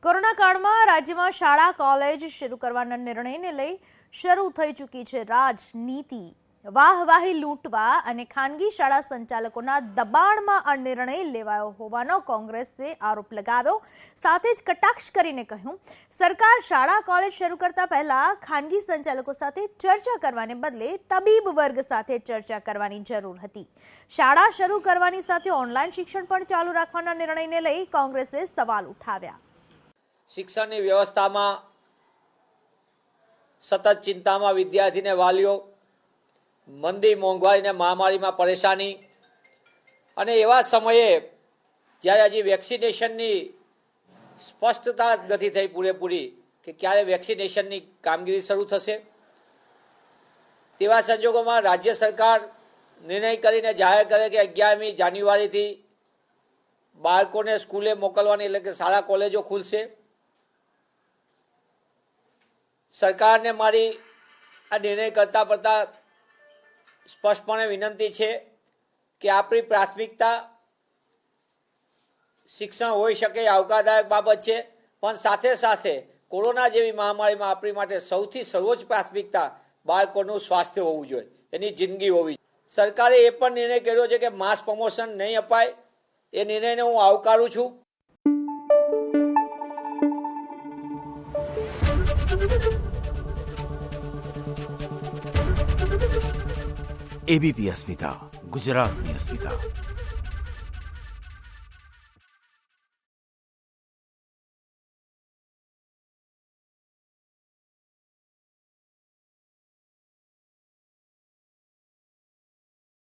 Corona કાળમાં રાજ્યમાં શાળા કોલેજ શરૂ કરવાના નિર્ણયને લઈ શરૂ થઈ ચૂકી છે રાજનીતિ। વાહવાહી લૂંટવા અને ખાનગી શાળા સંચાલકોના દબાણમાં આ નિર્ણય લેવાયો હોવાનો કોંગ્રેસે આરોપ લગાવ્યો। સાથે જ કટાક્ષ કરીને કહ્યું, સરકાર શાળા કોલેજ શરૂ કરતા પહેલા ખાનગી સંચાલકો સાથે ચર્ચા કરવાને બદલે તબીબ વર્ગ સાથે ચર્ચા કરવાની જરૂર હતી। શાળા શરૂ કરવાની સાથે ઓનલાઈન શિક્ષણ પણ ચાલુ રાખવાના નિર્ણયને લઈ કોંગ્રેસે સવાલ ઉઠાવ્યા। શિક્ષણની વ્યવસ્થામાં સતત ચિંતામાં વિદ્યાર્થીને વાલીઓ, મંદી, મોંઘવારીને મહામારીમાં પરેશાની અને એવા સમયે જ્યારે હજી વેક્સિનેશનની સ્પષ્ટતા નથી થઈ પૂરેપૂરી કે ક્યારે વેક્સિનેશનની કામગીરી શરૂ થશે, તેવા સંજોગોમાં રાજ્ય સરકાર નિર્ણય કરીને જાહેર કરે કે 11મી જાન્યુઆરીથી બાળકોને સ્કૂલે મોકલવાની, એટલે કે શાળા કોલેજો ખુલશે। સરકારને મારી આ નિર્ણય કરતા સ્પષ્ટપણે વિનંતી છે કે આપણી પ્રાથમિકતા શિક્ષણ હોઈ શકે એ આવકારદાયક બાબત છે, પણ સાથે સાથે કોરોના જેવી મહામારીમાં આપણી માટે સૌથી સર્વોચ્ચ પ્રાથમિકતા બાળકોનું સ્વાસ્થ્ય હોવું જોઈએ, એની જિંદગી હોવી જોઈએ। સરકારે એ પણ નિર્ણય કર્યો છે કે માસ પ્રમોશન નહીં અપાય, એ નિર્ણયને હું આવકારું છું। एबीपी अस्मिता, गुजरातनी अस्मिता।